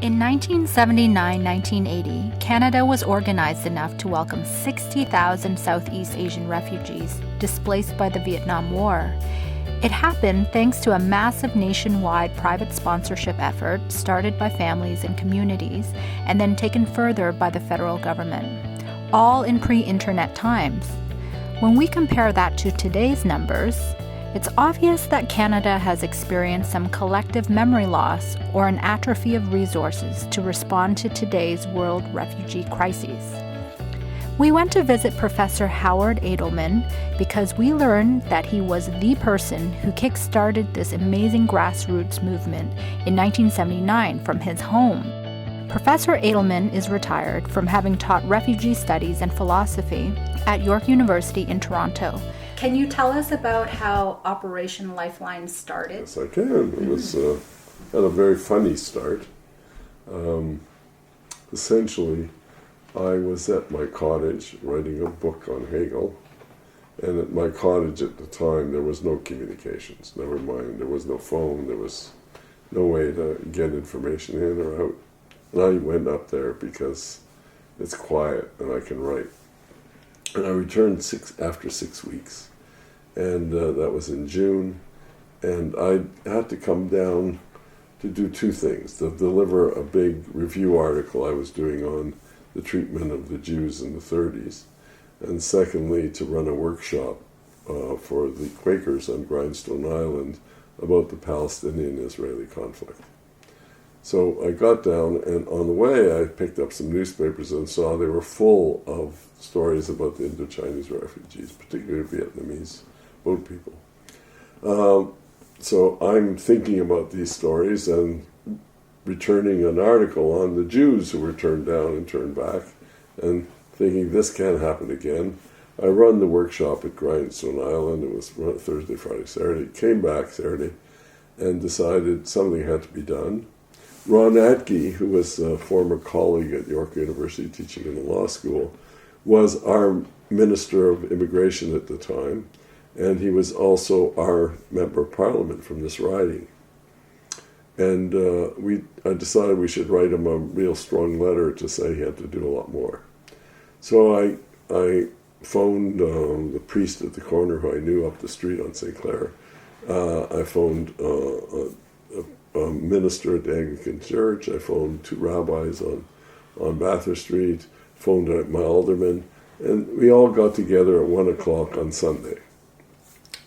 In 1979-1980, Canada was organized enough to welcome 60,000 Southeast Asian refugees displaced by the Vietnam War. It happened thanks to a massive nationwide private sponsorship effort started by families and communities and then taken further by the federal government, all in pre-internet times. When we compare that to today's numbers, it's obvious that Canada has experienced some collective memory loss or an atrophy of resources to respond to today's world refugee crises. We went to visit Professor Howard Adelman because we learned that he was the person who kick-started this amazing grassroots movement in 1979 from his home. Professor Adelman is retired from having taught refugee studies and philosophy at York University in Toronto. Can you tell us about how Operation Lifeline started? Yes, I can. It was had a very funny start. Essentially, I was at my cottage writing a book on Hegel, and at my cottage at the time there was no communications. Never mind, there was no phone, there was no way to get information in or out. And I went up there because it's quiet and I can write. And I returned after 6 weeks. And that was in June, and I had to come down to do two things: to deliver a big review article I was doing on the treatment of the Jews in the 30s, and secondly, to run a workshop for the Quakers on Grindstone Island about the Palestinian-Israeli conflict. So I got down, and on the way I picked up some newspapers and saw they were full of stories about the Indochinese refugees, particularly Vietnamese boat people. So I'm thinking about these stories and returning an article on the Jews who were turned down and turned back, and thinking this can't happen again. I run the workshop at Grindstone Island. It was Thursday, Friday, Saturday. Came back Saturday and decided something had to be done. Ron Atke, who was a former colleague at York University teaching in the law school, was our Minister of Immigration at the time, and he was also our Member of Parliament from this riding. And I decided we should write him a real strong letter to say he had to do a lot more. So I phoned the priest at the corner who I knew up the street on St. Clair. I phoned a minister at the Anglican Church. I phoned two rabbis on Bathurst Street, phoned my alderman, and we all got together at 1 o'clock on Sunday.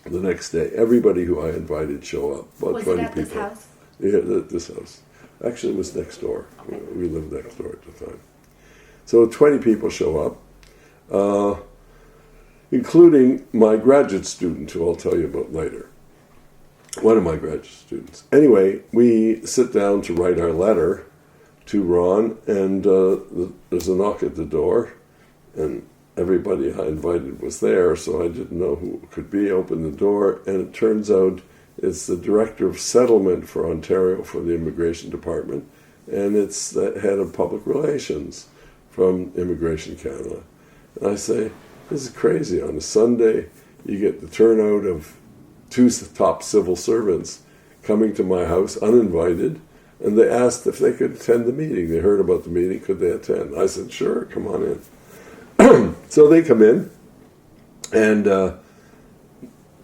The next day, everybody who I invited show up, about was 20 it at people. This house? Yeah, at this house. Actually, it was next door. Okay. We lived next door at the time. So 20 people show up, including my graduate student, who I'll tell you about later. One of my graduate students. Anyway, we sit down to write our letter to Ron, and there's a knock at the door, and everybody I invited was there, so I didn't know who it could be. Open the door, and it turns out it's the Director of Settlement for Ontario for the Immigration Department, and it's the head of Public Relations from Immigration Canada. And I say, this is crazy. On a Sunday, you get the turnout of two top civil servants coming to my house uninvited, and they asked if they could attend the meeting. They heard about the meeting, could they attend? I said, sure, come on in. So they come in and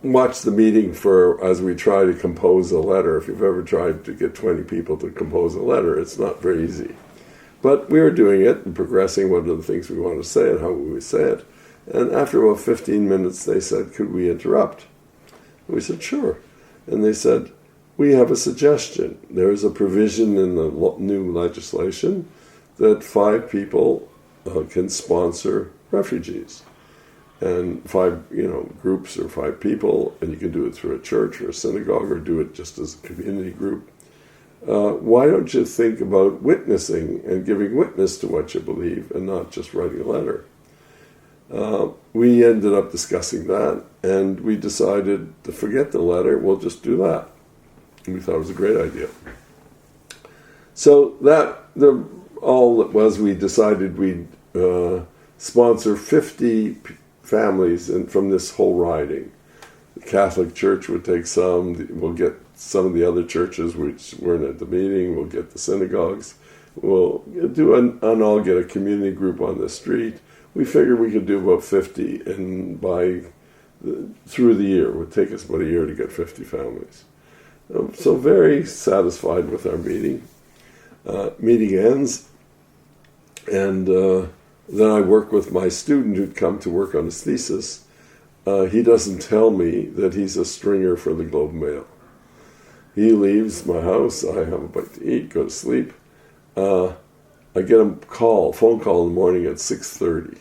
watch the meeting as we try to compose a letter. If you've ever tried to get 20 people to compose a letter, it's not very easy. But we were doing it and progressing what are the things we want to say and how we would say it. And after about 15 minutes, they said, could we interrupt? We said, sure. And they said, we have a suggestion. There is a provision in the new legislation that 5 people can sponsor refugees. And 5 groups or 5 people, and you can do it through a church or a synagogue or do it just as a community group. Why don't you think about witnessing and giving witness to what you believe and not just writing a letter? We ended up discussing that, and we decided to forget the letter, we'll just do that. And we thought it was a great idea. So all it was, we decided we'd sponsor 50 families from this whole riding. The Catholic Church would take some, we'll get some of the other churches which weren't at the meeting, we'll get the synagogues, we'll all get a community group on the street. We figured we could do about 50, and through the year, it would take us about a year to get 50 families. So very satisfied with our meeting. Meeting ends, and then I work with my student who'd come to work on his thesis. He doesn't tell me that he's a stringer for the Globe and Mail. He leaves my house, I have a bite to eat, go to sleep. I get a phone call in the morning at 6:30,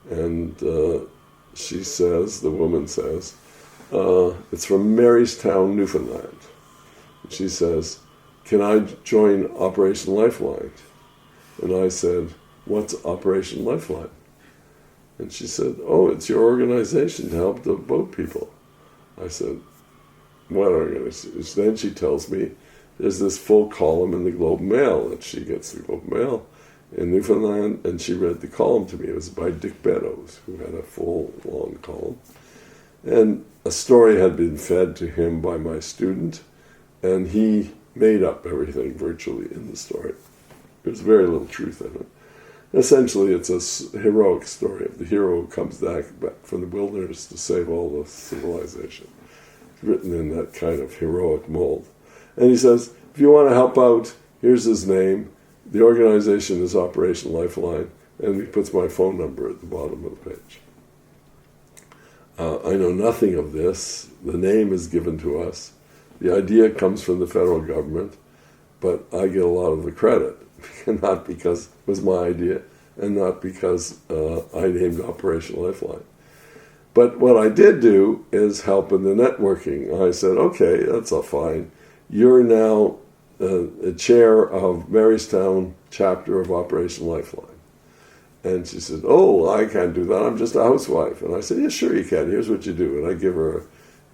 and the woman says, it's from Marystown, Newfoundland. She says, can I join Operation Lifeline? And I said, what's Operation Lifeline? And she said, oh, it's your organization to help the boat people. I said, what organization? Then she tells me there's this full column in the Globe and Mail, that she gets the Globe and Mail in Newfoundland, and she read the column to me. It was by Dick Beddoes, who had a full, long column. And a story had been fed to him by my student, and he made up everything virtually in the story. There's very little truth in it. Essentially, it's a heroic story of the hero who comes back from the wilderness to save all the civilization. It's written in that kind of heroic mold. And he says, if you want to help out, here's his name. The organization is Operation Lifeline, and he puts my phone number at the bottom of the page. I know nothing of this. The name is given to us. The idea comes from the federal government, but I get a lot of the credit, not because it was my idea, and not because I named Operation Lifeline. But what I did do is help in the networking. I said, okay, that's all fine. You're now a chair of Marystown chapter of Operation Lifeline. And she said, oh, I can't do that. I'm just a housewife. And I said, yeah, sure you can. Here's what you do. And I give her,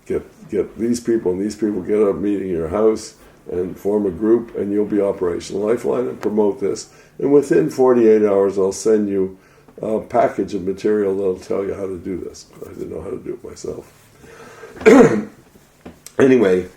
get these people, and these people get a meeting in your house and form a group, and you'll be Operation Lifeline and promote this. And within 48 hours, I'll send you a package of material that'll tell you how to do this. I didn't know how to do it myself. Anyway,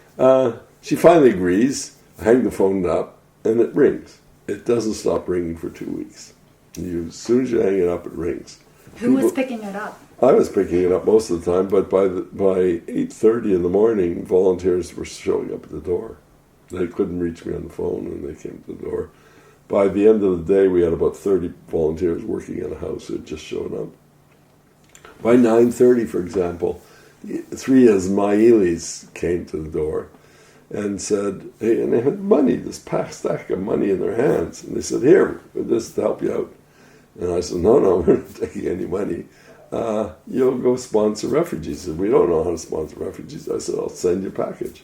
she finally agrees. I hang the phone up, and it rings. It doesn't stop ringing for 2 weeks. As soon as you hang it up, it rings. Who was picking it up? I was picking it up most of the time, but by 8:30 in the morning, volunteers were showing up at the door. They couldn't reach me on the phone, and they came to the door. By the end of the day, we had about 30 volunteers working in a house who had just shown up. By 9:30, for example, 3 Ismailis came to the door and said, hey, and they had money, this stack of money in their hands. And they said, here, this is to help you out. And I said, no, we're not taking any money. You'll go sponsor refugees. And we don't know how to sponsor refugees. I said, I'll send you a package.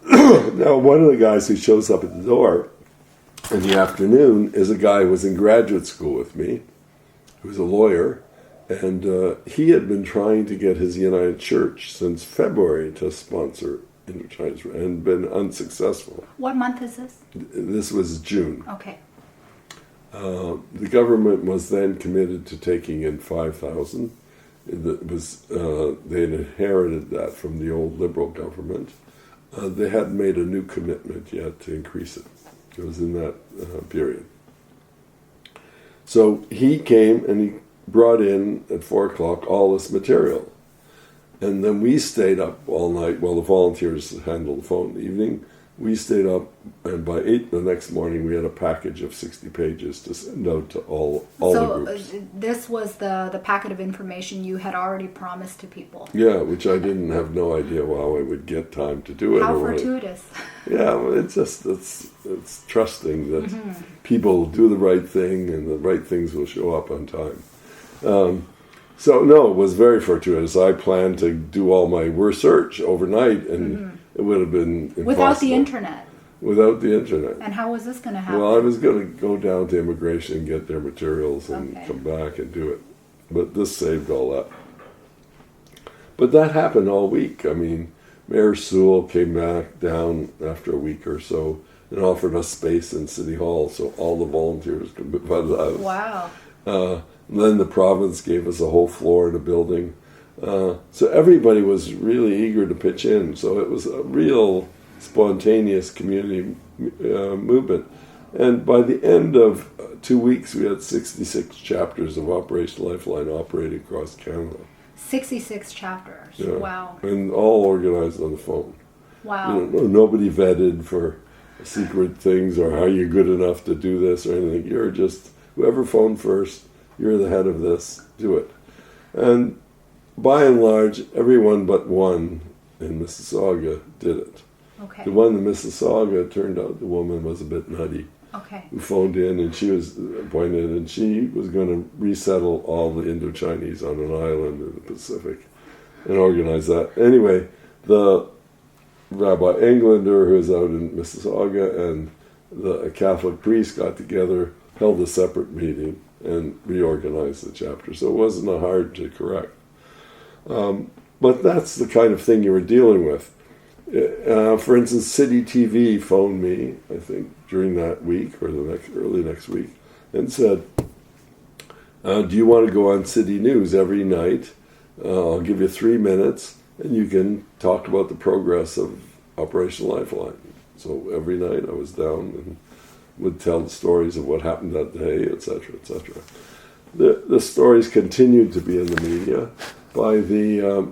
Now, one of the guys who shows up at the door in the afternoon is a guy who was in graduate school with me, who's a lawyer, and he had been trying to get his United Church since February to sponsor Indochinese and been unsuccessful. What month is this? This was June. Okay. The government was then committed to taking in 5,000. It was they'd inherited that from the old Liberal government. They hadn't made a new commitment yet to increase it. It was in that period. So he came and he brought in at 4 o'clock all this material. And then we stayed up all night while the volunteers handled the phone in the evening. We stayed up, and by 8 the next morning we had a package of 60 pages to send out to all the groups. So this was the packet of information you had already promised to people. Yeah, which I didn't have no idea how I would get time to do it. How fortuitous. Yeah, well, it's trusting that people do the right thing and the right things will show up on time. So no, it was very fortuitous. I planned to do all my research overnight, and it would have been impossible. Without the internet? Without the internet. And how was this going to happen? Well, I was going to go down to immigration and get their materials and come back and do it. But this saved all that. But that happened all week. I mean, Mayor Sewell came back down after a week or so and offered us space in City Hall so all the volunteers could move out of the house. Wow. Then the province gave us a whole floor in a building. So everybody was really eager to pitch in. So it was a real spontaneous community movement. And by the end of 2 weeks, we had 66 chapters of Operation Lifeline operating across Canada. 66 chapters. Yeah. Wow. And all organized on the phone. Wow. Nobody vetted for secret things or how you're good enough to do this or anything. You're just, whoever phoned first, you're the head of this, do it. And by and large, everyone but one in Mississauga did it. Okay. The one in Mississauga, turned out the woman was a bit nutty. Okay. Who phoned in, and she was appointed, and she was going to resettle all the Indo-Chinese on an island in the Pacific and organize that. Anyway, the Rabbi Englander, who was out in Mississauga, and the Catholic priest got together, held a separate meeting, and reorganized the chapter. So it wasn't hard to correct. But that's the kind of thing you were dealing with. For instance, City TV phoned me, I think, during that week or early next week, and said, do you want to go on City News every night? I'll give you 3 minutes, and you can talk about the progress of Operation Lifeline. So every night I was down and would tell the stories of what happened that day, etc., etc. The stories continued to be in the media. By the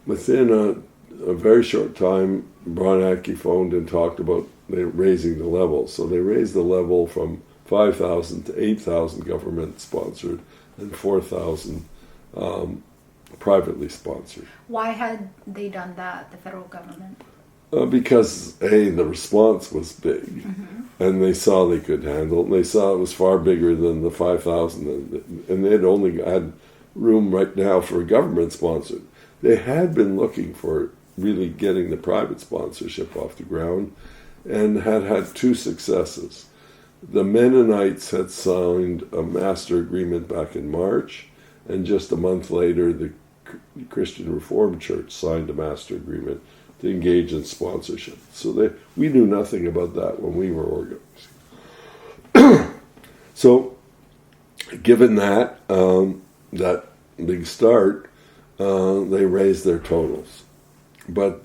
within a very short time, Bronacki phoned and talked about raising the level. So they raised the level from 5,000 to 8,000 government-sponsored and 4,000 privately sponsored. Why had they done that, the federal government? Because, the response was big, and they saw they could handle it, and they saw it was far bigger than the 5,000, and they'd only had room right now for a government-sponsored. They had been looking for really getting the private sponsorship off the ground and had 2 successes. The Mennonites had signed a master agreement back in March, and just a month later, the Christian Reformed Church signed a master agreement to engage in sponsorship. So we knew nothing about that when we were organizing. So, given that, that big start, they raised their totals. But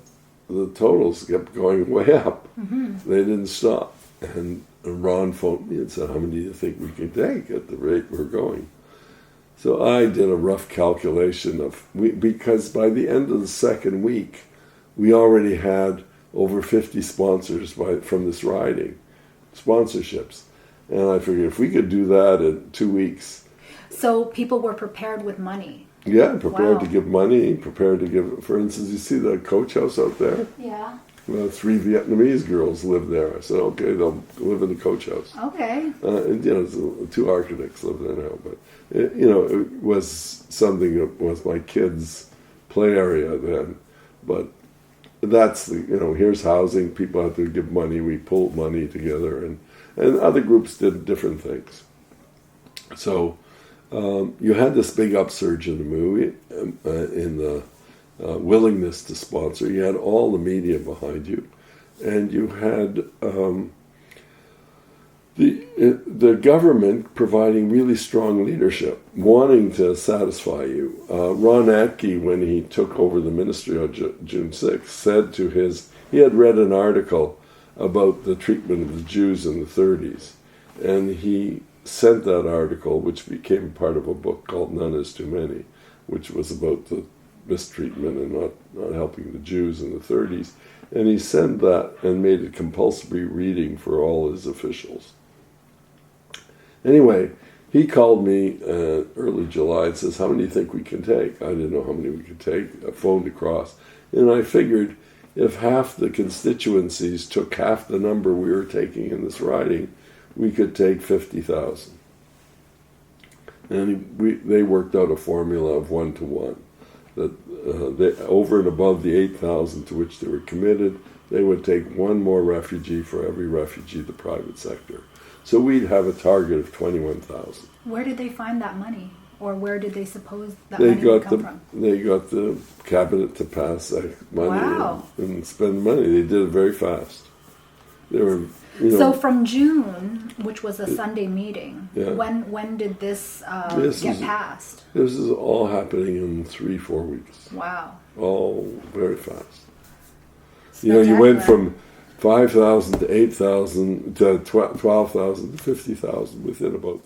the totals kept going way up. They didn't stop. And Ron phoned me and said, how many do you think we can take at the rate we're going? So I did a rough calculation because by the end of the second week, we already had over 50 sponsors from this riding, sponsorships. And I figured if we could do that in 2 weeks. So people were prepared with money. Yeah, prepared to give money, prepared to give, for instance, you see the coach house out there? Yeah. Well, 3 Vietnamese girls live there. I said, okay, they'll live in the coach house. Okay. And, 2 architects live there now. But, it was something that was my kids' play area then. But that's here's housing. People have to give money. We pulled money together. And other groups did different things. So you had this big upsurge in the movie, in the willingness to sponsor. You had all the media behind you, and you had the government providing really strong leadership, wanting to satisfy you. Ron Atke, when he took over the ministry on June 6th, said he had read an article about the treatment of the Jews in the 30s, and he sent that article, which became part of a book called None is Too Many, which was about the mistreatment and not helping the Jews in the 30s. And he sent that and made it compulsory reading for all his officials. Anyway, he called me early July and says, how many do you think we can take? I didn't know how many we could take. I phoned across. And I figured if half the constituencies took half the number we were taking in this riding, we could take 50,000. And they worked out a formula of 1-to-1. That they, over and above the 8,000 to which they were committed, they would take 1 more refugee for every refugee in the private sector. So we'd have a target of 21,000. Where did they find that money? Or where did they suppose that money would come from? They got the cabinet to pass that money and spend money. They did it very fast. They were, So from June, which was a Sunday meeting, yeah. when did this get passed? This is all happening in 3-4 weeks. Wow. All very fast. You went from 5,000 to 8,000 to 12,000 to 50,000 within about